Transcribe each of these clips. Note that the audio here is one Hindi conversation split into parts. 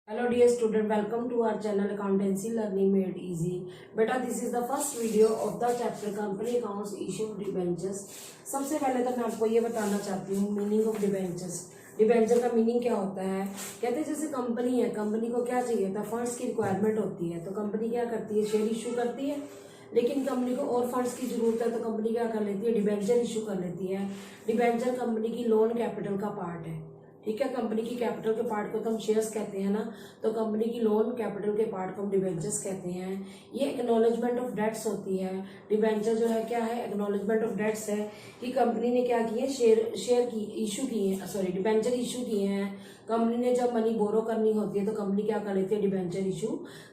Hello dear student, welcome to our channel Accountancy Learning Made Easy. बेटा this is the first video of the chapter Company Accounts Issue Debentures. सबसे पहले तो मैं आपको ये बताना चाहती हूँ मीनिंग ऑफ डिबेंचर्स। डिबेंचर का मीनिंग क्या होता है? कहते हैं जैसे कंपनी है, कंपनी को क्या चाहिए था, फंड्स की रिक्वायरमेंट होती है, तो कंपनी क्या करती है, शेयर इशू करती है। लेकिन कंपनी को और फंड्स की जरूरत है तो कंपनी क्या कर लेती है, डिबेंचर इशू कर लेती है। डिबेंचर कंपनी की लोन कैपिटल का पार्ट है, ठीक है। कंपनी की कैपिटल के पार्ट को तो हम शेयर्स कहते हैं ना, तो कंपनी की लोन कैपिटल के पार्ट को हम डिबेंचर्स कहते हैं। ये एक्नॉलेजमेंट ऑफ डेट्स होती है। डिबेंचर जो है क्या है, एक्नॉलेजमेंट ऑफ डेट्स है कि कंपनी ने क्या किए, शेयर की इशू किए हैं, सॉरी डिबेंचर इशू किए हैं। कंपनी ने जब मनी बोरो करनी होती है तो कंपनी क्या कर लेती है, डिबेंचर इशू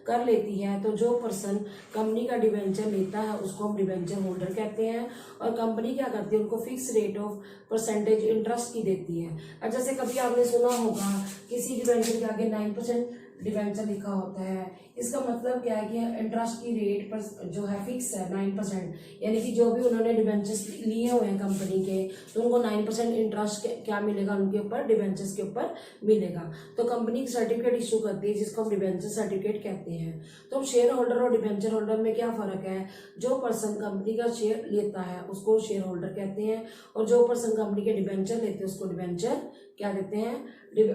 कर लेती है। तो जो पर्सन कंपनी का डिबेंचर लेता है उसको हम डिबेंचर होल्डर कहते हैं। और कंपनी क्या करती है, उनको fix rate of percentage interest की देती है। और जैसे कभी आपने सुना होगा किसी डिबेंचर के आगे 9% डिबेंचर लिखा होता है, इसका मतलब क्या है कि इंटरेस्ट की रेट पर जो है फिक्स है 9%, यानी कि जो भी उन्होंने डिबेंचर्स लिए हुए हैं कंपनी के तो उनको 9% इंटरेस्ट क्या मिलेगा, उनके ऊपर डिबेंचर्स के ऊपर मिलेगा। तो कंपनी सर्टिफिकेट इशू करती है जिसको हम डिबेंचर सर्टिफिकेट कहते हैं। तो शेयर होल्डर और डिबेंचर होल्डर में क्या फर्क है, जो पर्सन कंपनी का शेयर लेता है उसको शेयर होल्डर कहते हैं, और जो पर्सन कंपनी के डिबेंचर लेते हैं उसको डिबेंचर क्या कहते हैं,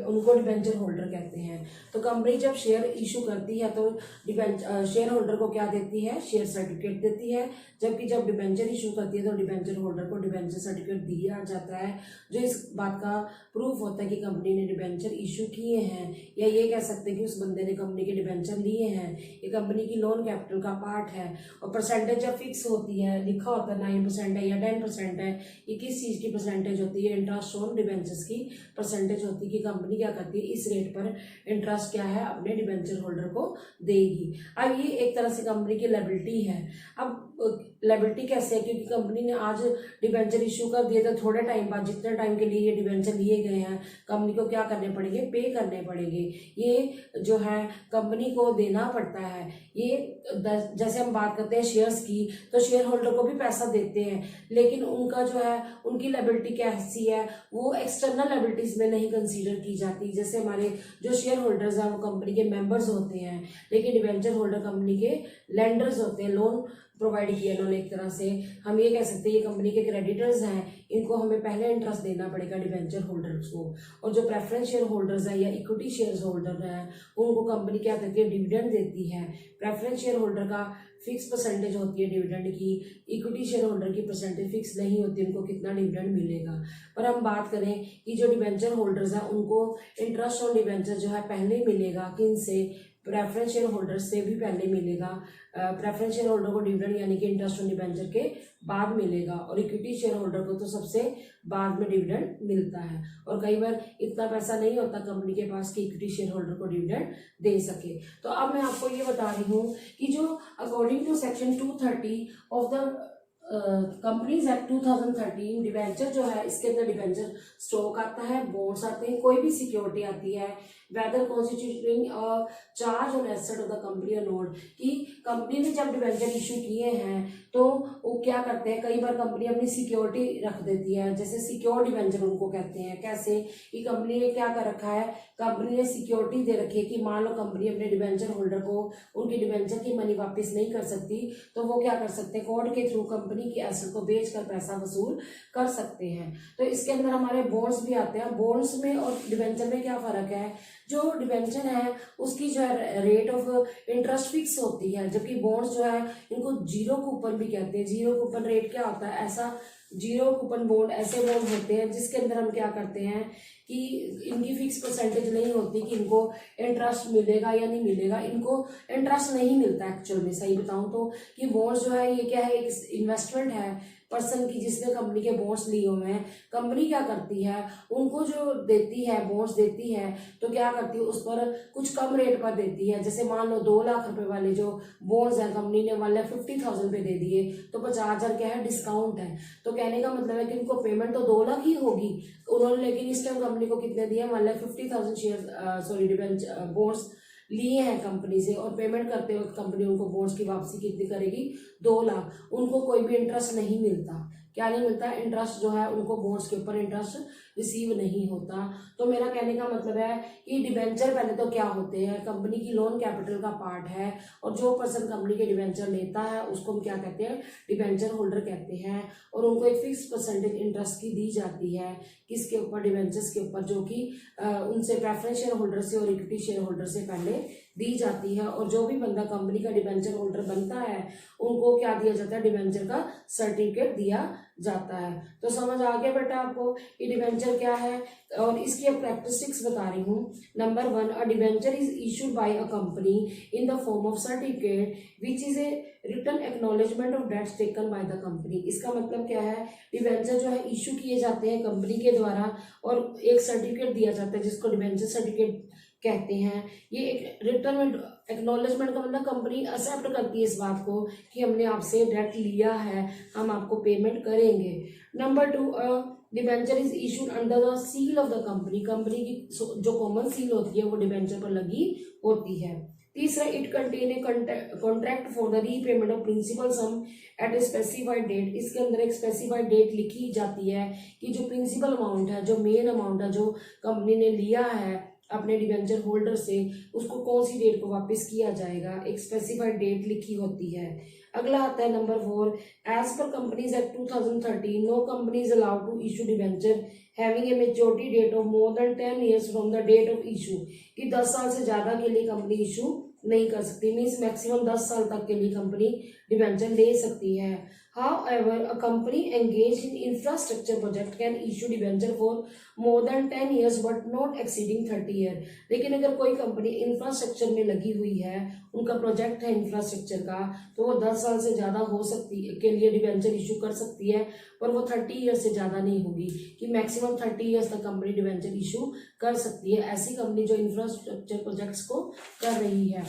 उनको डिबेंचर होल्डर कहते हैं। तो कंपनी जब शेयर इशू करती है तो शेयर होल्डर को क्या देती है, शेयर सर्टिफिकेट देती है। जबकि जब डिबेंचर इशू करती है तो डिबेंचर होल्डर को डिबेंचर सर्टिफिकेट दिया जाता है, जो इस बात का प्रूफ होता है कि कंपनी ने डिबेंचर इशू किए हैं, या ये कह सकते हैं कि उस बंदे ने कंपनी के डिबेंचर लिए हैं। ये कंपनी की लोन कैपिटल का पार्ट है। और परसेंटेज जब फिक्स होती है, लिखा होता है 9% है या 10% है, ये किस चीज़ की परसेंटेज होती है, इंटरेस्ट ऑन डिबेंचर्स की परसेंटेज होती है कि कंपनी क्या करती है, इस रेट पर इंटरेस्ट क्या है अपने डिबेंचर होल्डर को देगी। अब ये एक तरह से कंपनी की लायबिलिटी है। अब लायबिलिटी कैसे है, क्योंकि कंपनी ने आज डिबेंचर इशू कर दिए तो थोड़े टाइम बाद जितने टाइम के लिए ये डिबेंचर लिए गए हैं कंपनी को क्या करने पड़ेंगे, पे करने पड़ेंगे। ये जो है कंपनी को देना पड़ता है। ये जैसे हम बात करते हैं शेयर्स की, तो शेयर होल्डर को भी पैसा देते हैं, लेकिन उनका जो है उनकी लायबिलिटी कैसी है, वो एक्सटर्नल लायबिलिटीज में नहीं कंसीडर की जाती। जैसे हमारे जो शेयर होल्डर्स हैं वो कंपनी के मेंबर्स होते हैं, लेकिन डिबेंचर होल्डर कंपनी के लेंडर्स होते हैं, लोन प्रोवाइड किया इन्होंने। एक तरह से हम ये कह सकते हैं ये कंपनी के क्रेडिटर्स हैं, इनको हमें पहले इंटरेस्ट देना पड़ेगा डिबेंचर होल्डर्स को। और जो प्रेफरेंस शेयर होल्डर्स हैं या इक्विटी शेयर होल्डर हैं उनको कंपनी क्या देती है, डिविडेंड देती है। प्रेफरेंस शेयर होल्डर का फिक्स परसेंटेज होती है डिविडेंड की, इक्विटी शेयर होल्डर की परसेंटेज फिक्स नहीं होती, उनको कितना डिविडेंड मिलेगा। पर हम बात करें कि जो डिबेंचर होल्डर्स हैं उनको इंटरेस्ट ऑन डिबेंचर जो है पहले मिलेगा, किन से, प्रेफरेंस शेयर होल्डर से भी पहले मिलेगा। प्रेफरेंस शेयर होल्डर को डिविडेंड यानी कि इंटरेस्ट ऑन डिबेंचर के बाद मिलेगा, और इक्विटी शेयर होल्डर को तो सबसे बाद में डिविडेंड मिलता है। और कई बार इतना पैसा नहीं होता कंपनी के पास कि इक्विटी शेयर होल्डर को डिविडेंड दे सके। तो अब मैं आपको ये बता रही हूँ कि जो according to section 230 of the companies act 2013 debenture जो है, इसके अंदर डिबेंचर स्टॉक आता है, बॉन्ड्स आते हैं, कोई भी सिक्योरिटी आती है, whether constituting charge on asset of the company और नोट, कि कंपनी ने जब डिबेंचर इशू किए हैं तो वो क्या करते हैं, कई बार कंपनी अपनी सिक्योरिटी रख देती है, जैसे सिक्योर डिबेंचर उनको कहते हैं। कैसे कि कंपनी ने क्या कर रखा है, कंपनी ने सिक्योरिटी दे रखी है कि मान लो कंपनी अपने डिबेंचर होल्डर को उनकी डिबेंचर की मनी वापस नहीं कर सकती, तो वो क्या कर सकते हैं, कोर्ट के थ्रू कंपनी की एसेट को बेचकर पैसा वसूल कर सकते हैं। तो इसके अंदर हमारे बॉन्ड्स भी आते हैं। बॉन्ड्स में और डिबेंचर में क्या फर्क है, जो डिबेंचर है उसकी जो है रेट ऑफ इंटरेस्ट फिक्स होती है, जबकि बॉन्ड्स जो है इनको जीरो कूपन भी कहते हैं। जीरो कूपन रेट क्या होता है, ऐसा जीरो कूपन बॉन्ड ऐसे बॉन्ड होते हैं जिसके अंदर हम क्या करते हैं कि इनकी फिक्स परसेंटेज नहीं होती कि इनको इंटरेस्ट मिलेगा या नहीं मिलेगा, इनको इंटरेस्ट नहीं मिलता एक्चुअल में। सही बताऊं तो कि बॉन्ड्स जो है ये क्या है, एक इन्वेस्टमेंट है पर्सन की जिसने कंपनी के बॉन्ड्स लिए हुए हैं। कंपनी क्या करती है, उनको जो देती है बॉन्ड्स देती है तो क्या करती है, उस पर कुछ कम रेट पर देती है। जैसे मान लो 2 लाख रुपए वाले जो बॉन्ड्स हैं कंपनी ने 1,50,000 पे दे दिए तो 50,000 क्या है, डिस्काउंट है। तो कहने का मतलब है कि इनको पेमेंट तो 2 लाख ही होगी उन्होंने, लेकिन इस टाइम कंपनी को कितने दिए, 1,50,000 शेयर सॉरी डिबेंचर बॉन्ड्स लिए हैं कंपनी से, और पेमेंट करते वक्त कंपनी उनको बॉन्ड्स की वापसी कितनी करेगी, 2 लाख। उनको कोई भी इंटरेस्ट नहीं मिलता, क्या नहीं मिलता, इंटरेस्ट जो है उनको बोर्ड्स के ऊपर इंटरेस्ट रिसीव नहीं होता। तो मेरा कहने का मतलब है कि डिबेंचर पहले तो क्या होते हैं, कंपनी की लोन कैपिटल का पार्ट है, और जो पर्सन कंपनी के डिबेंचर लेता है उसको हम क्या कहते हैं, डिबेंचर होल्डर कहते हैं। और उनको एक फिक्स परसेंटेज इंटरेस्ट की दी जाती है, किसके ऊपर, डिबेंचर्स के ऊपर, जो कि उनसे प्रेफरेंस शेयर होल्डर से और इक्विटी शेयर होल्डर से पहले दी जाती है। और जो भी बंदा कंपनी का डिबेंचर होल्डर बनता है उनको क्या दिया जाता है, डिबेंचर का सर्टिफिकेट दिया जाता है। तो समझ आ गया बेटा आपको कि डिबेंचर क्या है, और इसकी अब कैरेक्टरिस्टिक्स बता रही हूँ। Number 1, a debenture is issued by a company in the form of certificate which is a written acknowledgement of debts taken by the company. इसका मतलब क्या है, डिबेंचर जो है इशू किए जाते हैं कंपनी के द्वारा, और एक सर्टिफिकेट दिया जाता है जिसको डिबेंचर सर्टिफिकेट कहते हैं। ये एक रिटर्न एक्नॉलेजमेंट का मतलब कंपनी एक्सेप्ट करती है इस बात को कि हमने आपसे डेट लिया है, हम आपको पेमेंट करेंगे। Number 2, debenture is issued under the seal of the company. Company की जो कॉमन सील होती है वो डिबेंचर पर लगी होती है। तीसरा, it contain a contract for the repayment of principal sum at a specified date. इसके अंदर एक स्पेसिफाइड डेट लिखी जाती है कि जो प्रिंसिपल अमाउंट है, जो मेन अमाउंट है, जो कंपनी ने लिया है अपने डिबेंचर होल्डर से, उसको कौन सी डेट को वापस किया जाएगा, एक स्पेसिफाइड डेट लिखी होती है। अगला आता है number 4, as per companies act 2013 no company is allowed to issue debenture having a maturity date of more than 10 years from the date of issue. कि 10 साल से ज्यादा के लिए कंपनी इशू नहीं कर सकती, मीन्स मैक्सिमम 10 साल तक के लिए कंपनी डिबेंचर ले सकती है। However, a company engaged in infrastructure project can issue debenture for more than 10 years but not exceeding 30 years। लेकिन अगर कोई कंपनी इंफ्रास्ट्रक्चर में लगी हुई है, उनका प्रोजेक्ट है इंफ्रास्ट्रक्चर का, तो वो 10 साल से ज़्यादा हो सकती है के लिए डिबेंचर इशू कर सकती है, पर वो 30 ईयर्स से ज़्यादा नहीं होगी, कि मैक्सिमम 30 ईयर्स तक कंपनी डिबेंचर इशू कर सकती है, ऐसी कंपनी जो इंफ्रास्ट्रक्चर प्रोजेक्ट्स को कर रही है।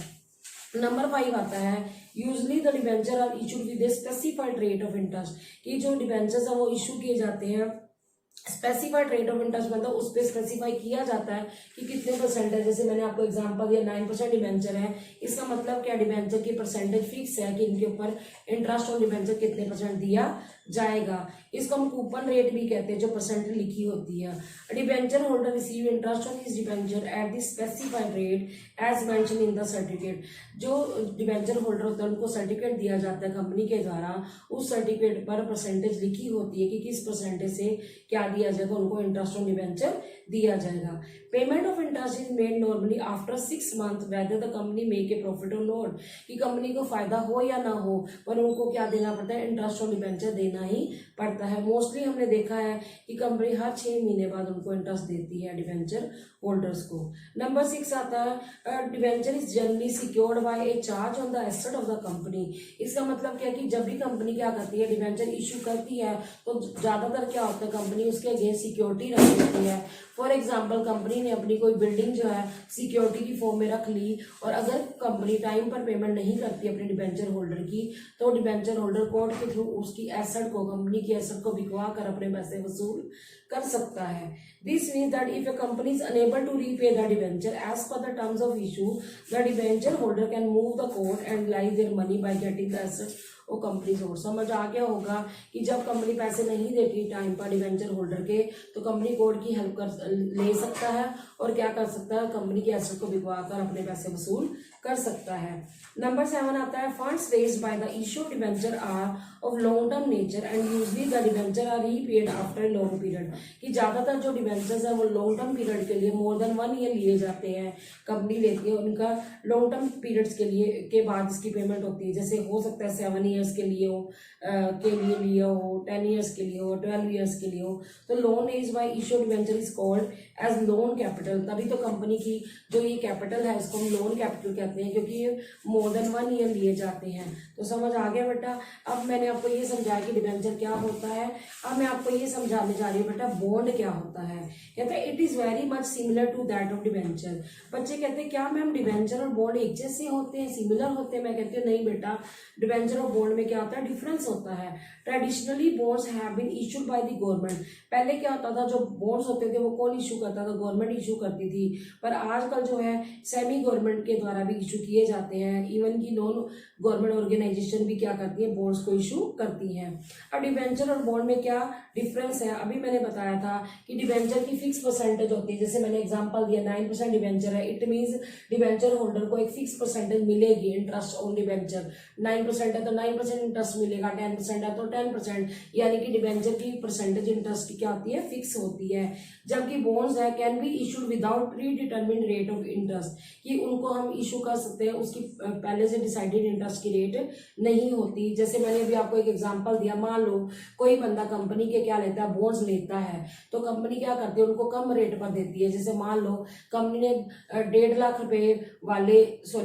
नंबर 5 आता है, usually the debenture are issued with a specified rate of interest. कि जो डिबेंचर्स है वो इशू किए जाते हैं स्पेसिफाइड रेट ऑफ इंटरेस्ट, मतलब उस पर स्पेसिफाई किया जाता है कि कितने परसेंट है। जैसे मैंने आपको एग्जांपल दिया 9% डिबेंचर है, इसका मतलब क्या, डिबेंचर की परसेंटेज फिक्स है कि इनके ऊपर इंटरेस्ट ऑन डिबेंचर कितने परसेंट दिया जाएगा। इसको हम कूपन रेट भी कहते हैं, जो परसेंट लिखी होती है। Debenture holder receive interest on his debenture at the specified rate as mention in the certificate. जो डिबेंचर होल्डर होता है उनको सर्टिफिकेट दिया जाता है कंपनी के द्वारा, उस सर्टिफिकेट पर परसेंटेज लिखी होती है कि किस परसेंटेज से क्या दिया जाएगा, उनको इंटरेस्ट ऑन डिबेंचर दिया जाएगा। Payment of interest is made normally after 6 month whether the company make a profit और नॉट। कि कंपनी को फायदा हो या ना हो, पर उनको क्या देना पड़ता है, इंटरेस्ट ऑन डिबेंचर देना ही पड़ता है। मोस्टली हमने देखा है कि कंपनी हर 6 महीने बाद उनको इंटरेस्ट देती है डिबेंचर होल्डर्स को। नंबर 6 आता है, debenture is generally secured by A charge on the asset of the company. इसका मतलब क्या कि जब भी कंपनी क्या करती है, डिबेंचर इशू करती है, तो ज्यादातर क्या होता है, कंपनी उसके अगेंस्ट सिक्योरिटी रख देती है। फॉर एग्जाम्पल, कंपनी ने अपनी कोई बिल्डिंग जो है सिक्योरिटी की फॉर्म में रख ली, और अगर कंपनी टाइम पर पेमेंट नहीं करती अपने डिबेंचर होल्डर की, तो डिबेंचर होल्डर कोर्ट के थ्रू उसकी एसेट को, कंपनी की एसेट को बिकवा कर अपने पैसे वसूल कर सकता है। This means that if a company is unable to repay the debenture as per the terms of issue, the debenture holder can move the court and realise their money by getting the asset वो कंपनी से। समझ आ गया होगा कि जब कंपनी पैसे नहीं देती टाइम पर डिबेंचर होल्डर के, तो कंपनी कोर्ट की हेल्प कर ले सकता है, और क्या कर सकता है, कंपनी के एसेट को बिकवा कर अपने पैसे वसूल कर सकता है। नंबर 7 आता है, funds raised by the issue debenture are of long term nature and usually the debenture are repaid after a long period. कि ज्यादातर जो डिबेंचर्स है वो लॉन्ग टर्म पीरियड के लिए मोर देन 1 ईयर लिए जाते हैं, कंपनी लेती है, उनका लॉन्ग टर्म पीरियड्स के लिए के बाद इसकी पेमेंट होती है। जैसे हो सकता है 7 ईयर्स के लिए हो, 10 ईयर्स के लिए हो, 12 ईयर्स के लिए हो। तो loan raised by issue debenture is called as loan capital. तभी तो कंपनी की जो ये कैपिटल है इसको हम लोन कैपिटल कहते हैं, क्योंकि ये मोर देन 1 ईयर लिए जाते हैं। तो समझ आ गया बेटा। अब मैंने आपको ये समझाया कि डिबेंचर क्या होता है। अब मैं आपको ये समझाने जा रही हूँ बेटा है बॉन्ड क्या होता है। कहते हैं it is very much similar to that of debenture. बच्चे कहते हैं क्या मैम डिवेंचर और बॉन्ड एक जैसे होते हैं, सिमिलर होते हैं? मैं कहती हूँ नहीं बेटा, डिवेंचर और बॉन्ड में क्या होता है, डिफरेंस होता है। Traditionally bonds have been issued by the government. पहले क्या होता था, जो बॉन्ड्स होते थे वो कौन इशू करता था, गवर्नमेंट इशू करती थी। पर आजकल जो है सेमी गवर्नमेंट के द्वारा भी इशू किए जाते हैं, इवन की नॉन गवर्नमेंट ऑर्गेनाइजेशन भी क्या करती है, बॉन्ड्स को इशू करती हैं। अब डिवेंचर और बॉन्ड में क्या डिफरेंस है, अभी मैंने बताया था कि डिवेंचर की फिक्स परसेंटेज होती है। जैसे मैंने एग्जांपल दिया 9% डिवेंचर है, इट मींस डिवेंचर होल्डर को एक फिक्स परसेंटेज मिलेगी इंटरेस्ट ऑन डिवेंचर। 9% है तो 9% इंटरेस्ट मिलेगा, 10% है तो 10%, यानी कि डिवेंचर की परसेंटेज इंटरेस्ट की क्या होती है, फिक्स होती है। जबकि बॉन्ड्स है can be issued without pre determined rate of interest, कि उनको हम इशू कर सकते हैं, उसकी पहले से डिसाइडेड इंटरेस्ट की रेट नहीं होती। जैसे मैंने अभी आपको एक एग्जांपल दिया, मान लो कोई बंदा कंपनी के क्या लेता है, बॉन्ड्स लेता है, तो कंपनी क्या करती है, उनको कम रेट पर देती है। जैसे मान लो कंपनी ने 1.5 लाख रुपए वाले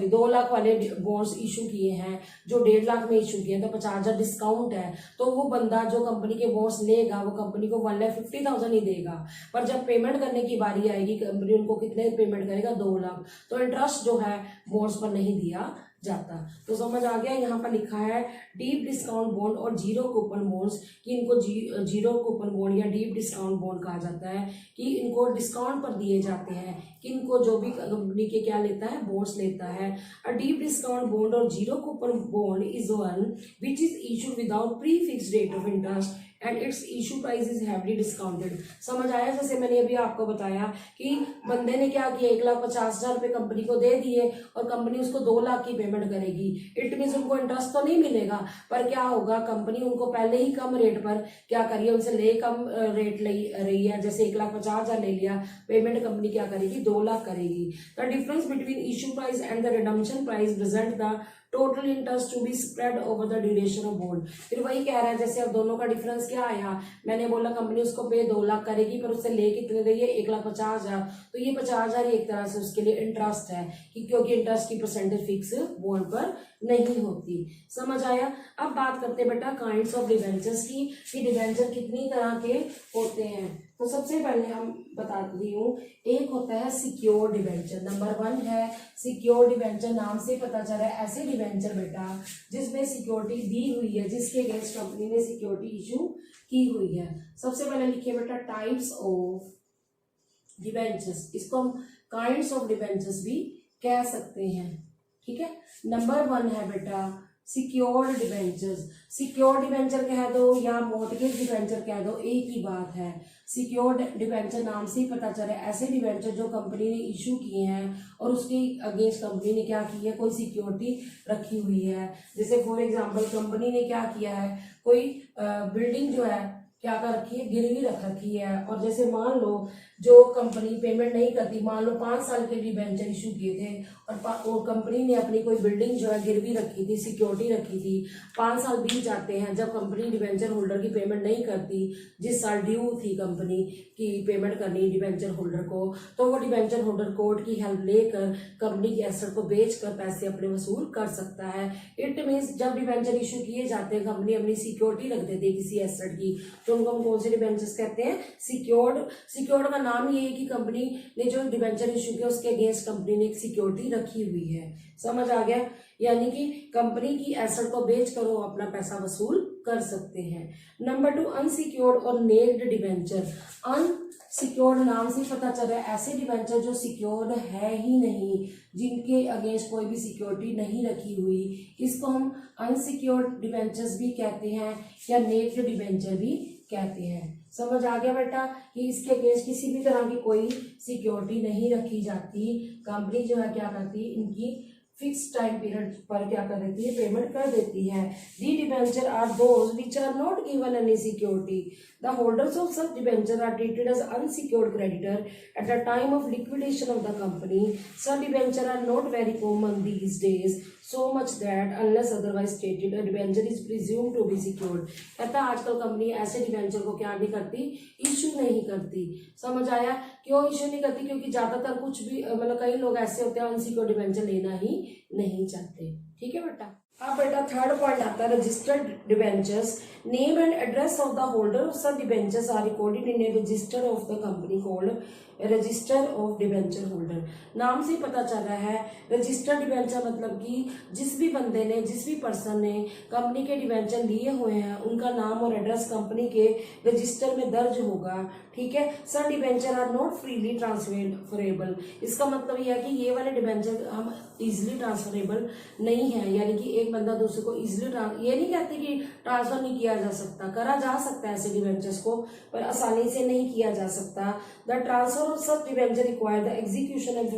2 लाख वाले बॉन्ड्स इशू किए हैं, जो 1.5 लाख में इशू किए, तो 50,000 डिस्काउंट है, तो वो बंदा जो कंपनी के बॉन्ड्स लेगा वो कंपनी को 1,50,000 ही देगा। पर जब पेमेंट करने की बारी आएगी, कंपनी उनको कितने पेमेंट करेगा, 2 लाख, तो इंटरेस्ट जो है बॉन्ड्स पर नहीं दिया जाता। तो समझ आ गया। यहाँ पर लिखा है डीप डिस्काउंट बॉन्ड और जीरो कूपन बॉन्ड्स, कि इनको जीरो कूपन बॉन्ड या डीप डिस्काउंट बॉन्ड कहा जाता है, कि इनको डिस्काउंट पर दिए जाते हैं, कि इनको जो भी कंपनी के क्या लेता है, बॉन्ड्स लेता है। अ डीप डिस्काउंट बॉन्ड और zero coupon bond is one which is issued without pre fixed rate of interest and it's issue price is heavily discounted. समझ आया। जैसे मैंने अभी आपको बताया कि बंदे ने क्या किया, 1,50,000 रुपये कंपनी को दे दिए और कंपनी उसको 2 लाख की पेमेंट करेगी। इट मीन्स उनको इंटरेस्ट तो नहीं मिलेगा, पर क्या होगा, कंपनी उनको पहले ही कम रेट पर क्या करिए, उनसे ले कम रेट ले रही है। जैसे 1,50,000 ले लिया, पेमेंट कंपनी क्या करेगी, 2 लाख करेगी। The difference between issue price and the redemption price present the total interest to be spread over the duration of bond. फिर वही कह रहा है, जैसे अब दोनों का डिफरेंस क्या आया, मैंने बोला कंपनी उसको पे 2 लाख करेगी, पर उससे ले कितने रही है, 1,50,000, तो ये 50,000 एक तरह से उसके लिए इंटरेस्ट है, कि क्योंकि इंटरेस्ट की परसेंटेज फिक्स बॉन्ड पर नहीं होती। समझ आया। अब बात करते हैं बेटा काइंड्स ऑफ डिवेंचर्स की, कि डिवेंचर कितनी तरह के होते हैं। तो सबसे पहले हम बताती हूँ, एक होता है सिक्योर डिवेंचर। नंबर 1 है सिक्योर डिवेंचर। नाम से पता चल रहा है ऐसे डिवेंचर बेटा जिसमें सिक्योरिटी दी हुई है, जिसके अगेंस्ट कंपनी ने सिक्योरिटी इशू की हुई है। सबसे पहले लिखिए बेटा टाइप्स ऑफ डिवेंचर्स, इसको हम काइंड्स ऑफ डिवेंचर्स भी कह सकते हैं। ठीक है। नंबर 1 है बेटा सिक्योर्ड डिवेंचर्स। सिक्योर्ड डिवेंचर कह दो या मॉर्टगेज डिवेंचर कह दो, एक ही बात है। सिक्योर्ड डिवेंचर नाम से ही पता चल रहा है ऐसे डिवेंचर जो कंपनी ने इशू किए हैं और उसके अगेंस्ट कंपनी ने क्या की है, कोई सिक्योरिटी रखी हुई है। जैसे फॉर एग्जांपल कंपनी ने क्या किया है, कोई बिल्डिंग जो है क्या कर रखी है, गिरवी रख रखी है। और जैसे मान लो जो कंपनी पेमेंट नहीं करती, मान लो 5 साल के डिवेंचर इशू किए थे और कंपनी ने अपनी कोई बिल्डिंग जो है गिरवी रखी थी, सिक्योरिटी रखी थी, 5 साल बीत जाते हैं, जब कंपनी डिवेंचर होल्डर की पेमेंट नहीं करती, जिस साल ड्यू थी कंपनी की पेमेंट करनी डिवेंचर होल्डर को, तो वो डिवेंचर होल्डर कोर्ट की हेल्प लेकर कंपनी के एसेट को बेचकर पैसे अपने वसूल कर सकता है। इट मीन्स जब डिवेंचर इशू किए जाते हैं, कंपनी अपनी सिक्योरिटी रख देती है किसी एसेट की, तो उनको हम कौन से डिवेंचर्स कहते हैं, सिक्योर्ड। सिक्योर्ड का नाम ये है कि कंपनी ने जो डिवेंचर इशू किया उसके अगेंस्ट कंपनी ने एक सिक्योरिटी रखी हुई है। समझ आ गया। यानी कि कंपनी की एसेट को बेचकर वो अपना पैसा वसूल कर सकते हैं। नंबर 2 अनसिक्योर्ड और नेक्ड डिवेंचर। अनसिक्योर्ड नाम से पता चल रहा है ऐसे डिवेंचर जो सिक्योर्ड है ही नहीं, जिनके अगेंस्ट कोई भी सिक्योरिटी नहीं रखी हुई, इसको हम अनसिक्योर्ड डिवेंचर्स भी कहते हैं या नेक्ड डिवेंचर भी कहते हैं। समझ आ गया बेटा कि इसके अगेंस्ट किसी भी तरह की कोई सिक्योरिटी नहीं रखी जाती, कंपनी जो है क्या करती है, इनकी फिक्स टाइम पीरियड पर क्या कर देती है, पेमेंट कर देती है। The debenture are those which are not given any security. The holders of such debenture are treated as unsecured creditor at the time of liquidation of the company. Such debenture are not very common these days so much that unless otherwise stated a debenture is presumed to be secured। कहता है आजकल कंपनी ऐसे डिवेंचर को क्या नहीं करती, इशू नहीं करती। समझ आया। क्यों इशू नहीं करती, क्योंकि ज्यादातर कुछ भी मतलब कई लोग ऐसे होते हैं अनसिक्योर्ड डिवेंचर लेना ही नहीं चाहते। ठीक है बेटा। अब बेटा थर्ड पॉइंट आता है registered debentures. Name and address of the holder of such debentures are recorded in a register of the company called register of debenture holder. नाम से पता चल रहा है रजिस्टर्ड डिबेंचर मतलब कि जिस भी बंदे ने, जिस भी पर्सन ने कंपनी के डिबेंचर लिए हुए हैं उनका नाम और एड्रेस कंपनी के रजिस्टर में दर्ज होगा। ठीक है। Sir debenture are not freely transferable. इसका मतलब यह है कि ये वाले डिबेंचर हम इजिली ट्रांसफरेबल नहीं है, यानी कि एक बंदा दूसरे को इजिली, ये नहीं कहते कि ट्रांसफर नहीं किया जा सकता, करा जा सकता है ऐसे डिबेंचर्स को, पर आसानी से नहीं किया जा सकता। The transfer of such debenture require the execution of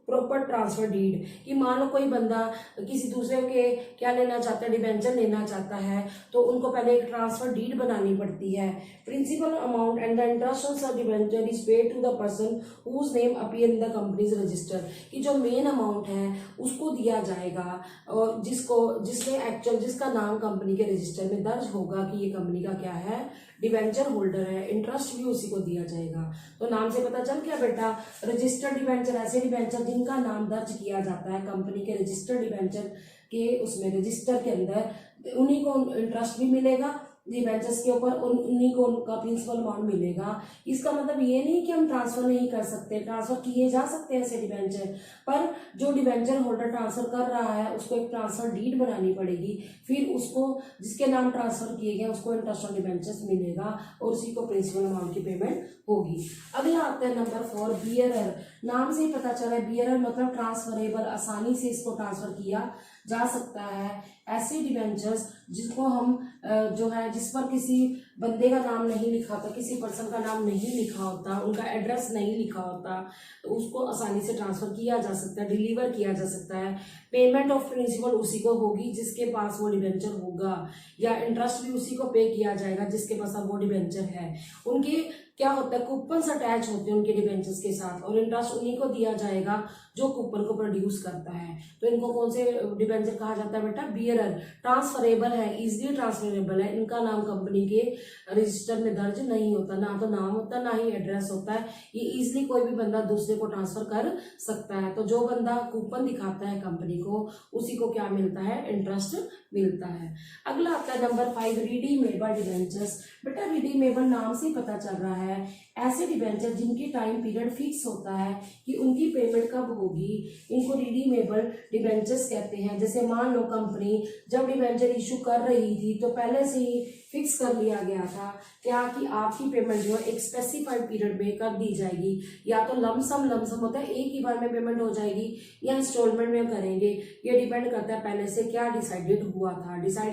proper transfer deed. कि मान लो कोई बंदा किसी दूसरे के क्या लेना चाहता है, डिबेंचर लेना चाहता है, तो उनको पहले एक ट्रांसफर डीड बनानी पड़ती है। Principal amount and the interest on such debenture is paid to the person whose name appear in the company's register. कि जो मेन अमाउंट है उसको दिया जाएगा और जिसने एक्चुअल जिसका नाम कंपनी के रजिस्टर में दर्ज होगा कि ये कंपनी का क्या है, डिबेंचर होल्डर है, इंटरेस्ट भी उसी को दिया जाएगा। तो नाम से पता चल गया बेटा, रजिस्टर्ड डिबेंचर ऐसे डिबेंचर जिनका नाम दर्ज किया जाता है कंपनी के रजिस्टर्ड डिबेंचर के उसमें रजिस्टर के अंदर, उन्हीं को इंटरेस्ट भी मिलेगा डिबेंचर्स के ऊपर, उन्हीं को उनका प्रिंसिपल अमाउंट मिलेगा। इसका मतलब ये नहीं कि हम ट्रांसफर नहीं कर सकते, ट्रांसफर किए जा सकते हैं ऐसे डिबेंचर, पर जो डिबेंचर होल्डर ट्रांसफर कर रहा है उसको एक ट्रांसफर डीड बनानी पड़ेगी, फिर उसको जिसके नाम ट्रांसफर किए गए उसको इंटरेस्ट ऑन डिबेंचर्स मिलेगा और उसी को प्रिंसिपल अमाउंट की पेमेंट होगी। अगला आता है नंबर 4 बियरर। नाम से ही पता चला है बियरर मतलब ट्रांसफरेबल, आसानी से इसको ट्रांसफर किया जा सकता है। ऐसे डिबेंचर्स जिसको हम जो है जिस पर किसी बंदे का नाम नहीं लिखा होता, किसी पर्सन का नाम नहीं लिखा होता, उनका एड्रेस नहीं लिखा होता, तो उसको आसानी से ट्रांसफर किया जा सकता है, डिलीवर किया जा सकता है। पेमेंट ऑफ प्रिंसिपल उसी को होगी जिसके पास वो डिबेंचर होगा, या इंटरेस्ट भी उसी को पे किया जाएगा जिसके पास अब वो डिबेंचर है। उनके क्या होता है, कूपन्स अटैच होते हैं उनके डिबेंचर्स के साथ और इंटरेस्ट उन्हीं को दिया जाएगा जो कूपन को प्रोड्यूस करता है। तो इनको कौन से डिबेंचर कहा जाता है बेटा, बियरर। ट्रांसफरेबल है, इजीली ट्रांसफरेबल है, इनका नाम कंपनी के रजिस्टर में दर्ज नहीं होता, ना तो नाम होता ना ही एड्रेस होता है, ये इजीली कोई भी बंदा दूसरे को ट्रांसफर कर सकता है। तो जो बंदा कूपन दिखाता है कंपनी को उसी को क्या मिलता है, इंटरेस्ट मिलता है। अगला आता है नंबर 5 रिडीमेबल डिबेंचर्स। बेटा रिडीमेबल नाम से पता चल रहा है ऐसे डिबेंचर जिनकी टाइम पीरियड फिक्स होता है कि उनकी पेमेंट कब होगी, इनको रिडीमेबल डिबेंचर्स कहते हैं। जैसे मान लो कंपनी जब डिबेंचर इशू कर रही थी तो पहले से ही फिक्स कर लिया गया था क्या कि आपकी पेमेंट जो है एक स्पेसिफाइड पीरियड में कर दी जाएगी, या तो लमसम होता है एक ही बार में पेमेंट हो जाएगी या इंस्टॉलमेंट में करेंगे, ये डिपेंड करता है पहले से क्या डिसाइड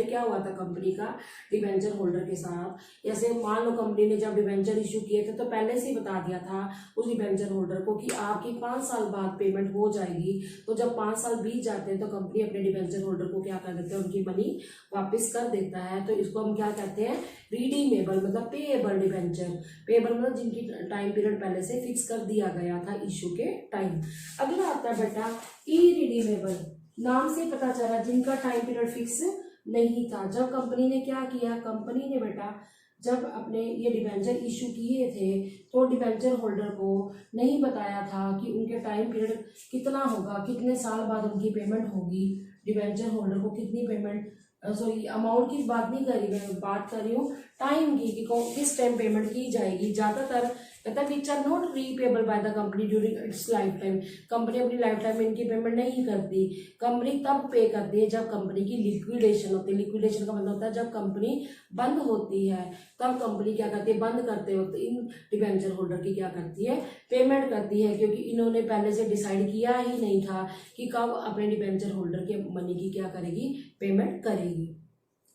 क्या हुआ था कंपनी का डिबेंचर होल्डर के साथ। जैसे मान लो कंपनी ने जब डिबेंचर इशू किए थे तो पहले से ही बता दिया था उस डिबेंचर होल्डर को कि आपकी 5 साल बाद पेमेंट हो जाएगी। तो जब 5 साल बीत जाते हैं तो कंपनी अपने डिबेंचर होल्डर को क्या कर देते हैं, उनकी मनी वापस कर देता है। तो इसको हम क्या कहते हैं, रिडीमेबल मतलब पेएबल डिबेंचर। पेएबल मतलब जिनकी टाइम पीरियड पहले से फिक्स कर दिया गया था इशू के टाइम। अगला आता है बेटा इरिडीमेबल। नाम से पता चला जिनका टाइम पीरियड फिक्स नहीं था। जब कंपनी ने क्या किया, कंपनी ने बेटा जब अपने ये डिबेंचर इशू किए थे तो डिबेंचर होल्डर को नहीं बताया था कि उनके टाइम पीरियड कितना होगा, कितने साल बाद उनकी पेमेंट होगी, डिबेंचर होल्डर को कितनी पेमेंट, सॉरी अमाउंट की बात नहीं करी मैं, बात कर रही हूँ टाइम की कि किस टाइम पेमेंट की जाएगी। ज़्यादातर कहता है which are not repayable by the company during its life time. Company अपनी लाइफ टाइम में इनकी पेमेंट नहीं करती। कंपनी तब पे करती है जब कंपनी की लिक्विडेशन होती है। लिक्विडेशन का मतलब होता है जब कंपनी बंद होती है, तब कंपनी क्या करती है, बंद करते वक्त इन डिबेंचर होल्डर की क्या करती है, पेमेंट करती है, क्योंकि इन्होंने पहले से डिसाइड किया ही नहीं था कि कब अपने डिबेंचर होल्डर के मनी की क्या करेगी, पेमेंट करेगी।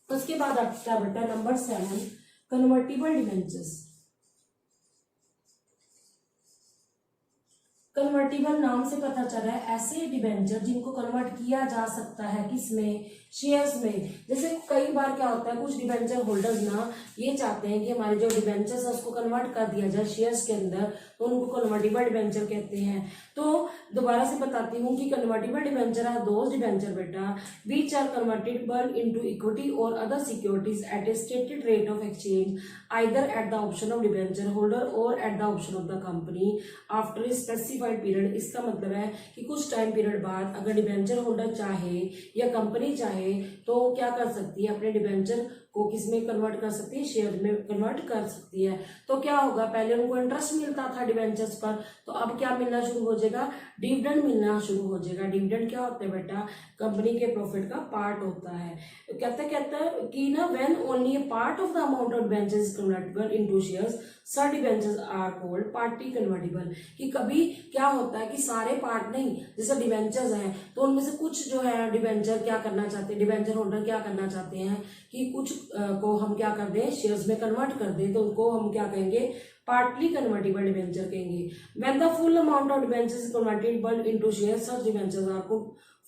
उसके बाद आता है बेटा नंबर 7 कन्वर्टिबल डिबेंचर्स। कन्वर्टिबल नाम से पता चला है ऐसे डिबेंचर जिनको कन्वर्ट किया जा सकता है, किसमें, शेयर्स में। जैसे कई बार क्या होता है, कुछ डिबेंचर होल्डर्स ना ये चाहते हैं कि हमारे जो डिबेंचर्स है उसको कन्वर्ट कर दिया जाए शेयर्स के अंदर, तो उनको कन्वर्टिबल डिबेंचर कहते हैं। तो दोबारा से बताती हूँ कि convertible debenture are those debenture बेटा which are convertible into equity और other securities at a stated rate of exchange either at the option of debenture holder और at the option of the company after a specified specified period, इसका मतलब है कि कुछ टाइम पीरियड बाद अगर डिबेंचर होल्डर चाहे या कंपनी चाहे तो क्या कर सकती है, अपने डिबेंचर को किस में कन्वर्ट कर सकती है, शेयर में कन्वर्ट कर सकती है। तो क्या होगा, पहले उनको इंटरेस्ट मिलता था डिबेंचर्स पर, तो अब क्या मिलना शुरू हो जाएगा, डिविडेंड मिलना शुरू हो जाएगा। डिविडेंड क्या होता है बेटा, कंपनी के प्रॉफिट का पार्ट होता है। तो कहते कि ना when only a part of the amount of debentures is convertible into shares, such debentures are called partly convertible. कि कभी क्या होता है कि सारे पार्ट नहीं, जैसे डिबेंचर्स हैं तो उनमें से कुछ जो है डिबेंचर क्या करना चाहते हैं, डिबेंचर होल्डर क्या करना चाहते हैं कि कुछ को हम क्या कर दें, शेयर्स में कन्वर्ट कर दें, तो उनको हम क्या कहेंगे, पार्टली कन्वर्टिबल डिबेंचर कहेंगे। When the full amount of debentures is convertible into shares, such debentures are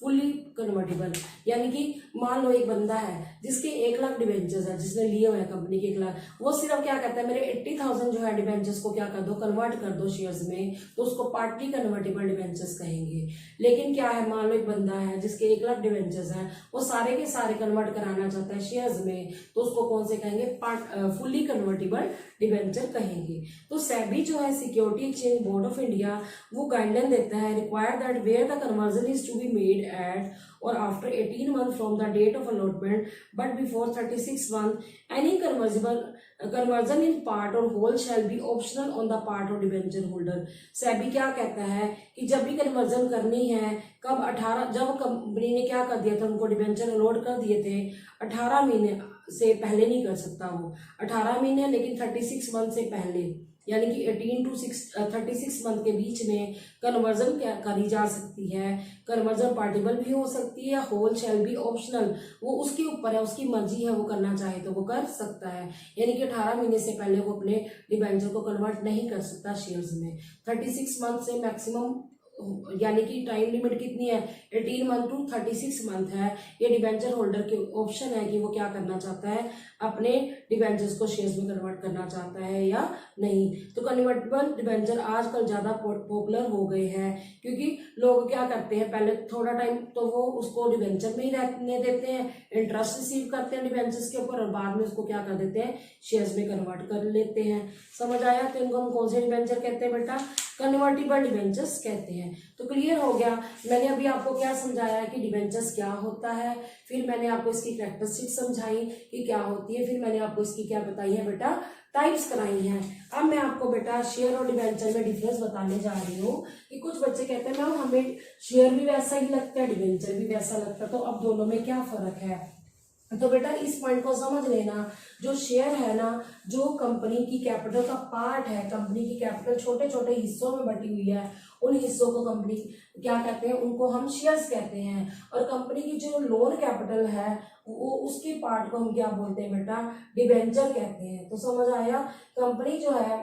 fully convertible. यानी कि मान लो एक बंदा है जिसके 1 लाख डिबेंचर्स है, जिसने लिए हुए हैं कंपनी के 1 लाख, वो सिर्फ क्या कहता है, मेरे 80,000 जो है डिबेंचर्स को क्या कर दो, कन्वर्ट कर दो शेयर्स में, तो उसको पार्टली कन्वर्टेबल डिबेंचर्स कहेंगे। लेकिन क्या है, मान लो एक बंदा है जिसके 1 लाख डिबेंचर्स हैं, वो सारे के सारे कन्वर्ट कराना चाहता है शेयर्स में, तो उसको कौन से कहेंगे, फुल्ली कन्वर्टेबल डिबेंचर कहेंगे। तो सेबी जो है, security exchange board of India, वो गाइडलाइन देता है, require that where the conversion is to be made at or after 18 months from the date of allotment but before 36 months, any conversion in part or whole shall be optional on the part of debenture holder। SEBI क्या कहता है कि जब भी कन्वर्जन करनी है, कब 18, जब कंपनी ने क्या कर दिया था, उनको डिबेंचर अलॉट कर दिए थे, 18 महीने से पहले नहीं कर सकता वो, 18 महीने लेकिन 36 मंथ से पहले, यानी कि 18 to 36 मंथ के बीच में कन्वर्जन क्या करी जा सकती है। कन्वर्जन पार्टिबल भी हो सकती है, होल शेल भी ऑप्शनल, वो उसके ऊपर है, उसकी मर्जी है, वो करना चाहे तो वो कर सकता है। यानी कि 18 महीने से पहले वो अपने डिबेंचर को कन्वर्ट नहीं कर सकता शेयर्स में। 36 मंथ से मैक्सिमम, यानी कि टाइम लिमिट कितनी है, 18 मंथ टू 36 मंथ है। ये डिबेंचर होल्डर के ऑप्शन है कि वो क्या करना चाहता है, अपने डिबेंचर्स को शेयर्स में कन्वर्ट करना चाहता है या नहीं। तो कन्वर्टेबल डिबेंचर आजकल ज़्यादा पॉपुलर हो गए हैं, क्योंकि लोग क्या करते हैं, पहले थोड़ा टाइम तो वो उसको डिबेंचर में ही रहने देते हैं, इंटरेस्ट रिसीव करते हैं डिबेंचर्स के ऊपर, और बाद में उसको क्या कर देते हैं, शेयर्स में कन्वर्ट कर लेते हैं। समझ आया? तो इनको हम कौन से डिबेंचर कहते हैं बेटा, कन्वर्टिबल डिबेंचर्स कहते हैं। तो क्लियर हो गया, मैंने अभी आपको क्या समझाया कि डिबेंचर्स क्या होता है, फिर मैंने आपको इसकी कैरेक्टरिस्टिक समझाई कि क्या होती है, फिर मैंने आपको इसकी क्या बताई है बेटा, टाइप्स कराई हैं। अब मैं आपको बेटा शेयर और डिबेंचर में डिफरेंस बताने जा रही हूँ कि कुछ बच्चे कहते हैं मैम हमें शेयर भी वैसा ही लगता है, डिबेंचर भी वैसा लगता है, तो अब दोनों में क्या फर्क है। तो बेटा इस पॉइंट को समझ लेना, जो शेयर है ना, जो कंपनी की कैपिटल का पार्ट है, कंपनी की कैपिटल छोटे छोटे हिस्सों में बटी हुई है, उन हिस्सों को कंपनी क्या कहते हैं, उनको हम शेयर्स कहते हैं। और कंपनी की जो लोन कैपिटल है, वो उसकी पार्ट को हम क्या बोलते हैं बेटा, डिबेंचर कहते हैं। तो समझ आया, कंपनी जो है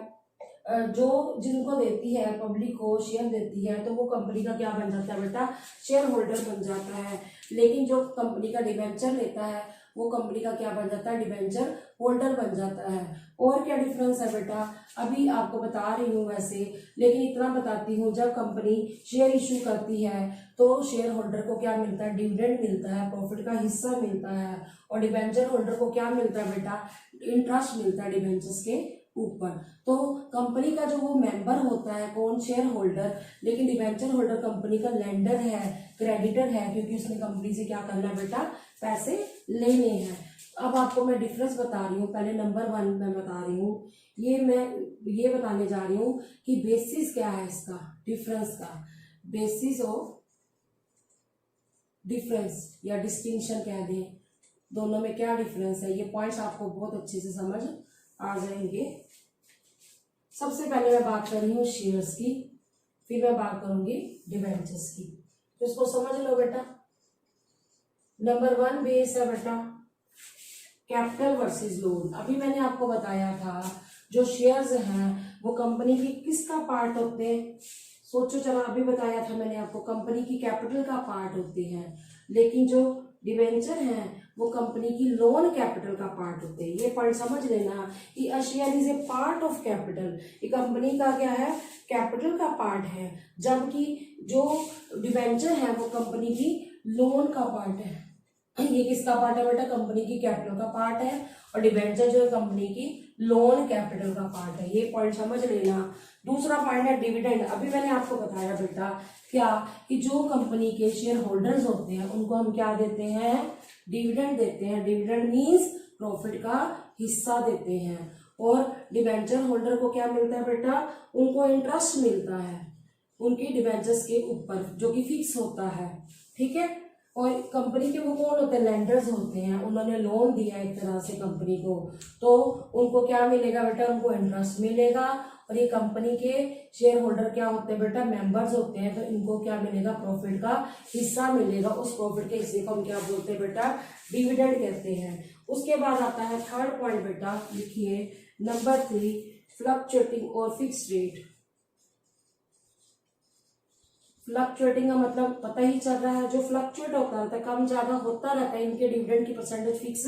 जो जिनको देती है, पब्लिक को शेयर देती है, तो वो कंपनी का क्या बन जाता है बेटा, शेयर होल्डर बन जाता है। लेकिन जो कंपनी का डिबेंचर लेता है, वो कंपनी का क्या बन जाता है, डिबेंचर होल्डर बन जाता है। और क्या डिफरेंस है बेटा, अभी आपको बता रही हूँ वैसे, लेकिन इतना बताती हूँ, जब कंपनी शेयर इशू करती है तो शेयर होल्डर को क्या मिलता है, डिविडेंड मिलता है, प्रॉफिट का हिस्सा मिलता है। और डिबेंचर होल्डर को क्या मिलता है बेटा, इंटरेस्ट मिलता है डिबेंचर्स के ऊपर। तो कंपनी का जो वो मेंबर होता है, कौन, शेयर होल्डर, लेकिन डिबेंचर होल्डर कंपनी का लेंडर है, क्रेडिटर है, क्योंकि उसने कंपनी से क्या करना बेटा, पैसे लेने हैं। अब आपको मैं डिफरेंस बता रही हूँ, पहले नंबर 1 मैं बता रही हूँ, ये बताने जा रही हूँ कि बेसिस क्या है इसका, डिफरेंस का, बेसिस ऑफ डिफरेंस या डिस्टिंक्शन कह दें, दोनों में क्या डिफरेंस है। ये पॉइंट्स आपको बहुत अच्छे से समझ आ जाएंगे। सबसे पहले मैं बात कर रही हूँ शेयर्स की, फिर मैं बात करूंगी डिबेंचर्स की, तो इसको समझ लो बेटा। नंबर 1 बेस है बेटा कैपिटल वर्सेस लोन। अभी मैंने आपको बताया था जो शेयर्स हैं वो कंपनी की किसका पार्ट होते हैं, सोचो जरा, अभी बताया था मैंने आपको, कंपनी की कैपिटल का पार्ट होते हैं। लेकिन जो डिबेंचर हैं वो कंपनी की लोन कैपिटल का पार्ट होते हैं। ये पॉइंट समझ लेना कि a share is a part of capital, ये कंपनी का क्या है, कैपिटल का पार्ट है, जबकि जो डिबेंचर है वो कंपनी की लोन का पार्ट है। ये किसका पार्ट है बेटा, कंपनी की कैपिटल का पार्ट है, और डिबेंचर जो है कंपनी की लोन कैपिटल का पार्ट है। ये पॉइंट समझ लेना। दूसरा पॉइंट है डिविडेंड। अभी मैंने आपको बताया बेटा क्या कि जो कंपनी के शेयर होल्डर्स होते हैं उनको हम क्या देते हैं, डिविडेंड देते हैं। डिविडेंड मीन्स प्रॉफिट का हिस्सा देते हैं। और डिबेंचर होल्डर को क्या मिलता है बेटा, उनको इंटरेस्ट मिलता है उनके डिबेंचर्स के ऊपर, जो कि फिक्स होता है। ठीक है। और कंपनी के वो कौन होते हैं, लेंडर्स होते हैं, उन्होंने लोन दिया एक तरह से कंपनी को, तो उनको क्या मिलेगा बेटा, उनको इंटरेस्ट मिलेगा। और ये कंपनी के शेयर होल्डर क्या होते हैं बेटा, मेंबर्स होते हैं, तो इनको क्या मिलेगा, प्रॉफिट का हिस्सा मिलेगा। उस प्रॉफिट के हिस्से को हम क्या बोलते हैं बेटा, डिविडेंड कहते हैं। उसके बाद आता है थर्ड पॉइंट बेटा, लिखिए नंबर 3, फ्लक्चुएटिंग और फिक्स रेट। फ्लक्चुएटिंग का मतलब पता ही चल रहा है, जो फ्लक्चुएट होता रहता है, कम ज्यादा होता रहता है। इनके डिविडेंड की परसेंटेज फिक्स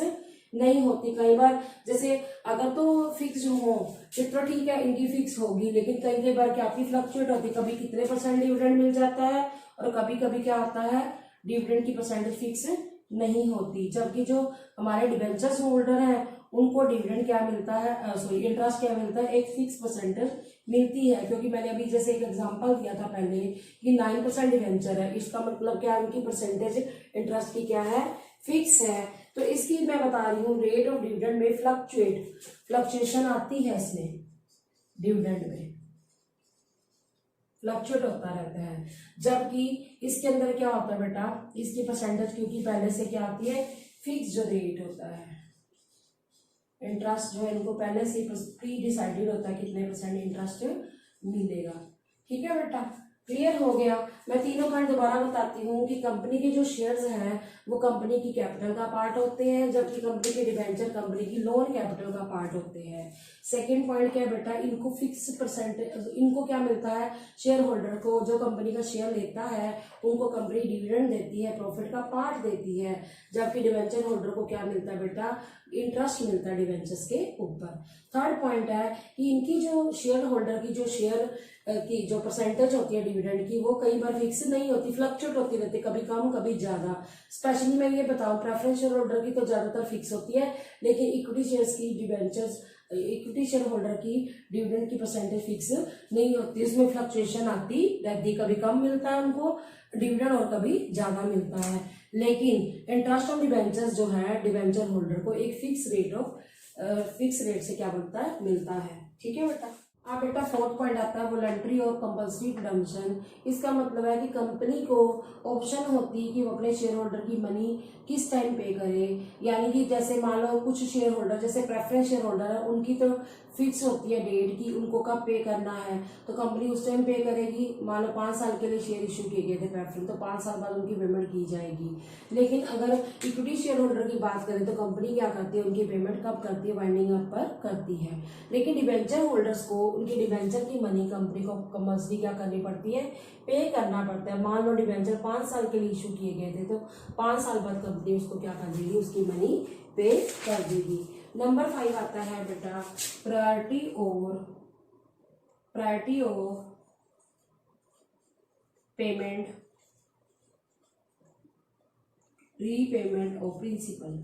नहीं होती। कई बार जैसे अगर तो फिक्स हो तो ठीक है, इनकी फिक्स होगी, लेकिन कई कई बार क्या आपकी फ्लक्चुएट होती है, कभी कितने परसेंट डिविडेंड मिल जाता है और कभी कभी क्या होता है, डिविडेंड की परसेंटेज फिक्स नहीं होती। जबकि जो हमारे डिबेंचर्स होल्डर हैं उनको डिविडेंड क्या मिलता है, सॉरी इंटरेस्ट क्या मिलता है, एक फिक्स परसेंटेज मिलती है। क्योंकि मैंने अभी जैसे एक एग्जांपल दिया था पहले कि 9% डिवेंचर है, इसका मतलब क्या, उनकी परसेंटेज इंटरेस्ट की क्या है, फिक्स है। तो इसकी मैं बता रही हूँ रेट ऑफ डिविडेंड में फ्लक्चुएशन आती है, इसमें डिविडेंड में फ्लक्चुएट होता रहता है। जबकि इसके अंदर क्या होता है बेटा, इसकी परसेंटेज क्योंकि पहले से क्या आती है, फिक्स जो रेट होता है, इंटरेस्ट जो है इनको पहले से प्री डिसाइडेड होता है कितने परसेंट इंटरेस्ट मिलेगा। ठीक है बेटा, क्लियर हो गया। मैं तीनों पॉइंट दोबारा बताती हूँ कि कंपनी के जो शेयर्स हैं वो कंपनी की कैपिटल का पार्ट होते हैं, जबकि कंपनी के डिबेंचर कंपनी की लोन कैपिटल का पार्ट होते हैं। सेकंड पॉइंट क्या है बेटा, इनको फिक्स परसेंटेज, इनको क्या मिलता है, शेयर होल्डर को जो कंपनी का शेयर लेता है उनको कंपनी डिविडेंड देती है, प्रॉफिट का पार्ट देती है। जबकि डिबेंचर होल्डर को क्या मिलता है बेटा, इंटरेस्ट मिलता है डिबेंचर्स के ऊपर। थर्ड पॉइंट है कि इनकी जो शेयर होल्डर की जो शेयर की जो परसेंटेज होती है डिविडेंड की, वो कई बार फिक्स नहीं होती, फ्लक्चुएट होती रहती है, कभी कम कभी ज्यादा। स्पेशली मैं ये बताऊं, प्रेफरेंस शेयर होल्डर की तो ज्यादातर फिक्स होती है, लेकिन इक्विटी शेयर्स की डिबेंचर्स, इक्विटी शेयर होल्डर की डिविडेंड की परसेंटेज फिक्स नहीं होती, इसमें फ्लक्चुएशन आती रहती, कभी कम मिलता है उनको डिविडेंड और कभी ज्यादा मिलता है। लेकिन इंटरेस्ट ऑफ डिबेंचर्स जो है डिबेंचर होल्डर को एक फिक्स रेट से क्या बनता है, मिलता है। ठीक है बेटा। अब बेटा फोर्थ पॉइंट आता है वॉलंटरी और कंपल्सरी रिडम्पशन। इसका मतलब है कि कंपनी को ऑप्शन होती है कि वो अपने शेयर होल्डर की मनी किस टाइम पे करे। यानी कि जैसे मान लो कुछ शेयर होल्डर, जैसे प्रेफरेंस शेयर होल्डर है, उनकी तो फिक्स होती है डेट कि उनको कब पे करना है, तो कंपनी उस टाइम पे करेगी। मान लो 5 साल के लिए शेयर इशू किए गए थे प्रेफरेंस, तो 5 साल बाद उनकी पेमेंट की जाएगी। लेकिन अगर इक्विटी शेयर होल्डर की बात करें तो कंपनी क्या करती है, उनकी पेमेंट कब करती है, वाइंडिंग अप पर करती है। लेकिन डिबेंचर होल्डर्स को उनकी डिबेंचर की मनी कंपनी को कंपल्सरी क्या करनी पड़ती है, पे करना पड़ता है। मान लो डिबेंचर 5 साल के लिए इशू किए गए थे, तो 5 साल बाद कंपनी उसको क्या कर देगी, उसकी मनी पे कर देगी। नंबर 5 आता है बेटा priority of payment, repayment of principal.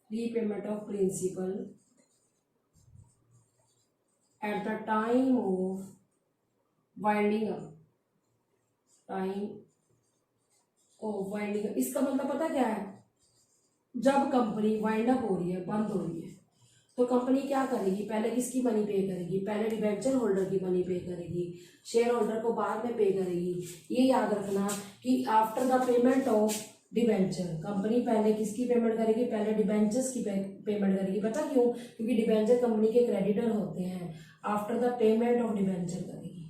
Repayment of principal at the time of winding up, इसका मतलब पता क्या है, जब कंपनी वाइंड अप हो रही है, बंद हो रही है, तो कंपनी क्या करेगी, पहले किसकी मनी पे करेगी, पहले डिबेंचर होल्डर की मनी पे करेगी, शेयर होल्डर को बाद में पे करेगी। ये याद रखना कि after the payment of debenture, company पहले किसकी पेमेंट करेगी, पहले डिबेंचर्स की पेमेंट करेगी। पता क्यों, क्योंकि डिबेंचर कंपनी के क्रेडिटर होते हैं। After the payment of debenture करेगी,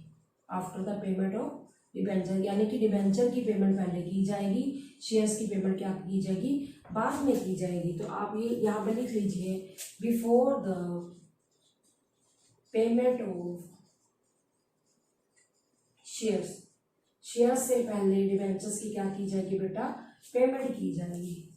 after the payment of debenture, यानी कि डिबेंचर की पेमेंट पहले की जाएगी, शेयर्स की पेमेंट क्या की जाएगी, बाद में की जाएगी। तो आप ये यहाँ पे लिख लीजिए, before the payment of shares से पहले डिबेंचर्स की क्या की जाएगी बेटा, पेमेंट की जाएगी।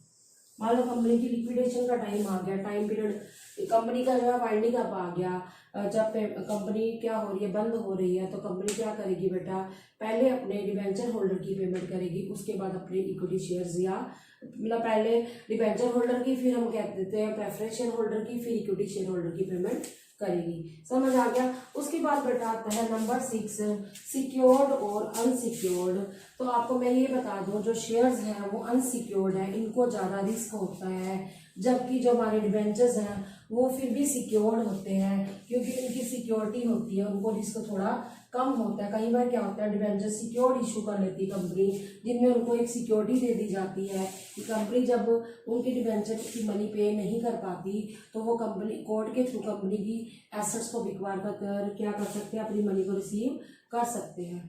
मान लो कंपनी की लिक्विडेशन का टाइम आ गया, टाइम पीरियड कंपनी का जो है वाइंडिंग अप आ गया, जब कंपनी क्या हो रही है, बंद हो रही है, तो कंपनी क्या करेगी बेटा, पहले अपने डिबेंचर होल्डर की पेमेंट करेगी, उसके बाद अपने इक्विटी शेयर्स या मतलब पहले डिबेंचर होल्डर की, फिर हम कह देते हैं प्रेफरेंस शेयर होल्डर की, फिर इक्विटी शेयर होल्डर की पेमेंट करेगी। समझ आ गया। उसके बाद बेटा आता है नंबर 6, सिक्योर्ड और अनसिक्योर्ड। तो आपको मैं ये बता दूं, जो शेयर्स हैं वो अनसिक्योर्ड है, इनको ज़्यादा रिस्क होता है, जबकि जो हमारे डिबेंचर्स हैं वो फिर भी सिक्योर्ड होते हैं, क्योंकि इनकी सिक्योरिटी होती है, उनको रिस्क थोड़ा कम होता है। कई बार क्या होता है, डिबेंचर सिक्योर्ड इशू कर लेती है कंपनी, जिनमें उनको एक सिक्योरिटी दे दी जाती है कि कंपनी जब उनकी डिबेंचर की मनी पे नहीं कर पाती तो वो कंपनी कोर्ट के थ्रू कंपनी की एसेट्स को बिकवार कर क्या कर सकते हैं, अपनी मनी को रिसीव कर सकते हैं।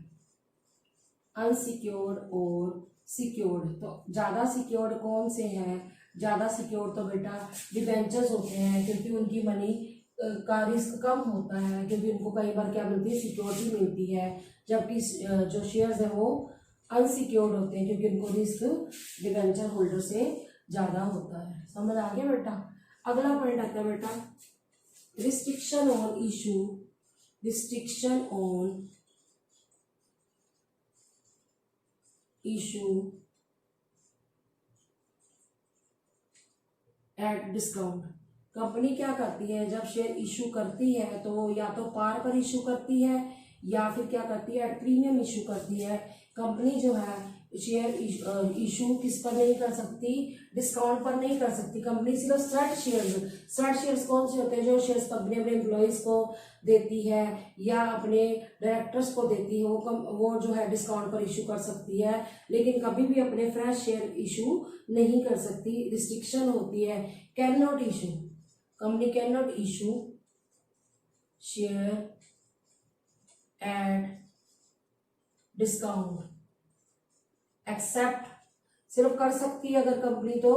अनसिक्योर्ड और सिक्योर्ड, तो ज़्यादा सिक्योर्ड कौन से हैं, ज़्यादा सिक्योर्ड तो बेटा डिबेंचर्स होते हैं, क्योंकि उनकी मनी का रिस्क कम होता है, क्योंकि उनको कई बार क्या मिलती है, सिक्योरिटी मिलती है, जबकि जो शेयर्स है वो अनसिक्योर्ड होते हैं, क्योंकि उनको रिस्क डिबेंचर होल्डर से ज़्यादा होता है। समझ आ गया बेटा। अगला पॉइंट आता है बेटा restriction on issue, restriction on issue at discount. Company क्या करती है, जब शेयर इशू करती है तो या तो पार पर इशू करती है या फिर क्या करती है, एट प्रीमियम इशू करती है। कंपनी जो है शेयर इशू किस पर नहीं कर सकती, डिस्काउंट पर नहीं कर सकती। कंपनी सिर्फ सर्ट शेयर्स कौन से होते हैं, जो शेयर्स कंपनी अपने एम्प्लॉयज़ को देती है या अपने डायरेक्टर्स को देती है, वो जो है डिस्काउंट पर इशू कर सकती है, लेकिन कभी भी अपने फ्रेश शेयर इशू नहीं कर सकती। रिस्ट्रिक्शन होती है, can not issue, company can not issue share at discount except, सिर्फ कर सकती है अगर कंपनी तो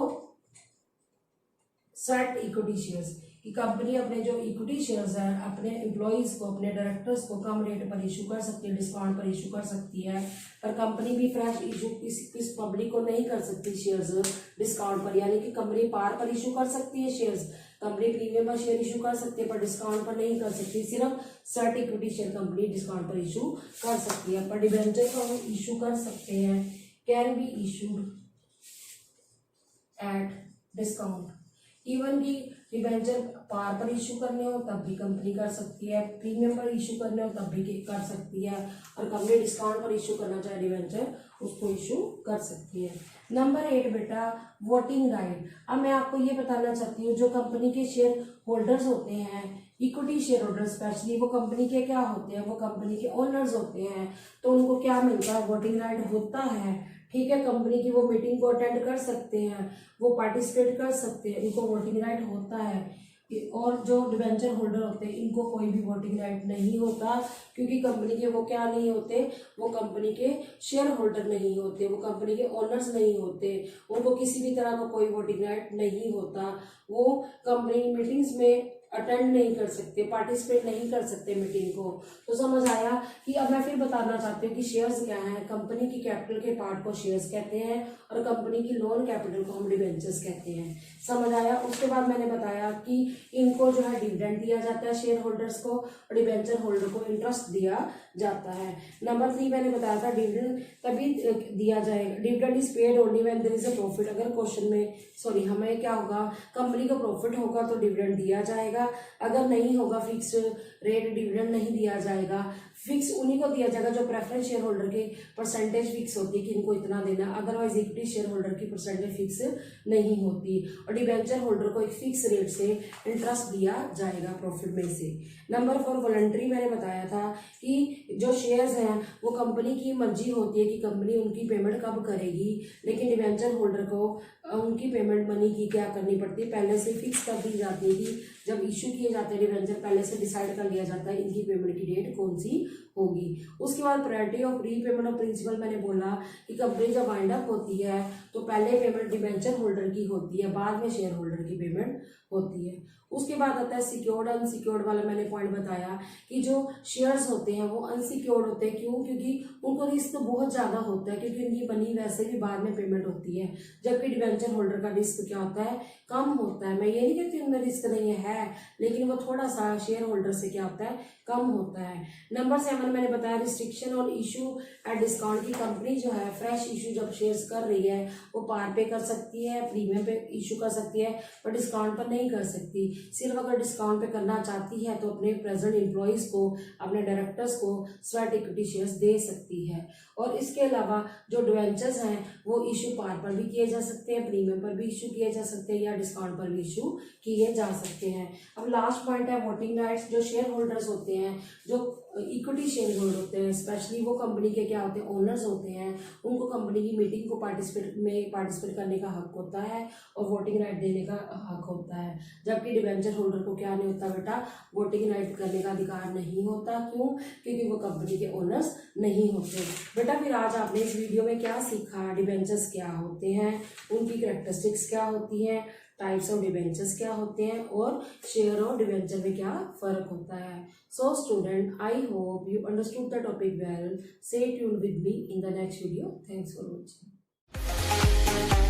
सेट इक्विटी शेयर्स, कि कंपनी अपने जो इक्विटी शेयर्स हैं अपने एम्प्लॉयज को, अपने डायरेक्टर्स को कम रेट पर इशू कर सकती है, डिस्काउंट पर इशू कर सकती है। पर कंपनी भी फ्रेश इशू किस पब्लिक को नहीं कर सकती शेयर्स डिस्काउंट पर, यानी कि कंपनी पार पर इशू कर सकती है शेयर्स, कंपनी प्रीमियम पर शेयर इशू कर सकती है पर डिस्काउंट पर नहीं कर सकती। सिर्फ sweat equity share company discount पर इशू कर सकती है, पर डिबेंचर को हम इशू कर सकते हैं, can be issued at discount. Even की डिबेंचर पार पर इशू करने हो तब भी कंपनी कर सकती है, प्रीमियम पर इशू करने हो तब भी कर सकती है, और कंपनी डिस्काउंट पर इशू करना चाहे डिबेंचर उसको इशू कर सकती है। नंबर 8 बेटा वोटिंग राइट। अब मैं आपको ये बताना चाहती हूँ, जो कंपनी के शेयर होल्डर्स होते हैं, इक्विटी शेयर होल्डर स्पेशली, वो कंपनी के क्या होते हैं, वो कंपनी के ओनर्स होते हैं, तो उनको क्या मिलता है, वोटिंग राइट होता है। ठीक है, कंपनी की वो मीटिंग को अटेंड कर सकते हैं, वो पार्टिसिपेट कर सकते हैं, इनको वोटिंग राइट होता है। और जो डिबेंचर होल्डर होते हैं इनको कोई भी वोटिंग राइट नहीं होता, क्योंकि कंपनी के वो क्या नहीं होते, वो कंपनी के शेयर होल्डर नहीं होते, वो कंपनी के ओनर्स नहीं होते, उनको किसी भी तरह का कोई वोटिंग राइट नहीं होता। वो कंपनी मीटिंग्स में अटेंड नहीं कर सकते, पार्टिसिपेट नहीं कर सकते मीटिंग को। तो समझ आया कि अब मैं फिर बताना चाहती हूँ कि शेयर्स क्या हैं। कंपनी की कैपिटल के पार्ट को शेयर्स कहते हैं और कंपनी की लोन कैपिटल को हम डिबेंचर्स कहते हैं। समझ आया। उसके बाद मैंने बताया कि इनको जो है डिविडेंड दिया जाता है शेयर होल्डर्स को, और डिबेंचर होल्डर को इंटरेस्ट दिया जाता है। नंबर 3 मैंने बताया था डिविडेंड तभी दिया जाएगा, dividend is paid only when there is a profit. अगर क्वेश्चन में हमें क्या होगा, कंपनी का प्रॉफिट होगा तो डिविडेंड दिया जाएगा, अगर नहीं होगा फिक्स रेट डिविडेंड नहीं दिया जाएगा। फिक्स उन्हीं को दिया जाएगा जो प्रेफरेंस शेयर होल्डर की परसेंटेज फिक्स होती है कि इनको इतना देना, अदरवाइज इक्विटी शेयर होल्डर की परसेंटेज फिक्स नहीं होती, और डिबेंचर होल्डर को एक फिक्स रेट से इंटरेस्ट दिया जाएगा प्रॉफिट में से। नंबर 4 वॉलंटरी, मैंने बताया था कि जो शेयर्स हैं वो कंपनी की मर्जी होती है कि कंपनी उनकी पेमेंट कब करेगी, लेकिन डिबेंचर होल्डर को उनकी पेमेंट मनी की क्या करनी पड़ती है, पहले से फिक्स कर दी जाती है कि जब इशू किए जाते हैं डिबेंचर पहले से डिसाइड कर लिया जाता है इनकी पेमेंट की डेट कौन सी होगी। उसके बाद priority of repayment of principal, मैंने बोला कि कंपनी जब वाइंड अप होती है तो पहले पेमेंट डिबेंचर होल्डर की होती है, बाद में शेयर होल्डर की पेमेंट होती है। उसके बाद आता है सिक्योर्ड अनसिक्योर्ड वाला, मैंने पॉइंट बताया कि जो शेयर्स होते हैं वो अनसिक्योर्ड होते हैं। क्यों? क्योंकि उनको रिस्क बहुत ज़्यादा होता है, क्योंकि उनकी मनी वैसे भी बाद में पेमेंट होती है, जबकि डिबेंचर होल्डर का रिस्क क्या होता है? कम होता है। मैं ये नहीं कहती उनमें रिस्क नहीं है, लेकिन वो थोड़ा सा शेयर होल्डर से क्या होता है? कम होता है। नंबर 7 मैंने बताया रिस्ट्रिक्शन और इशू एट डिस्काउंट की कंपनी जो है फ्रेश इशू जब शेयर्स कर रही है वो पार पे कर सकती है, प्रीमियम पे इशू कर सकती है, पर डिस्काउंट पर नहीं कर सकती। सिर्फ अगर डिस्काउंट पे करना चाहती है तो अपने प्रेजेंट एम्प्लॉयज़ को, अपने डायरेक्टर्स को स्वेट इक्विटी शेयर्स दे सकती है। और इसके अलावा जो डिवेंचर्स हैं वो इशू पार पर भी किए जा सकते हैं, प्रीमियम पर भी इशू किए जा सकते हैं, या डिस्काउंट पर भी इशू किए जा सकते हैं। अब लास्ट पॉइंट है वोटिंग राइट्स। जो शेयर होल्डर्स होते हैं, जो इक्विटी शेयर होल्डर होते हैं, स्पेशली वो कंपनी के क्या होते हैं? ओनर्स होते हैं। उनको कंपनी की मीटिंग को पार्टिसिपेट करने का हक होता है और वोटिंग राइट देने का हक होता है, जबकि डिबेंचर होल्डर को क्या नहीं होता बेटा? वोटिंग राइट करने का अधिकार नहीं होता। क्यों? क्योंकि वो कंपनी के ओनर्स नहीं होते। बेटा फिर आज आपने इस वीडियो में क्या सीखा? डिबेंचर्स क्या होते हैं, उनकी कैरेक्टरिस्टिक्स क्या होती हैं, टाइप्स ऑफ डिबेंचर्स क्या होते हैं, और शेयर और डिबेंचर में क्या फर्क होता है। So student, I hope you understood the topic well. Stay tuned with me in the next video. Thanks for watching.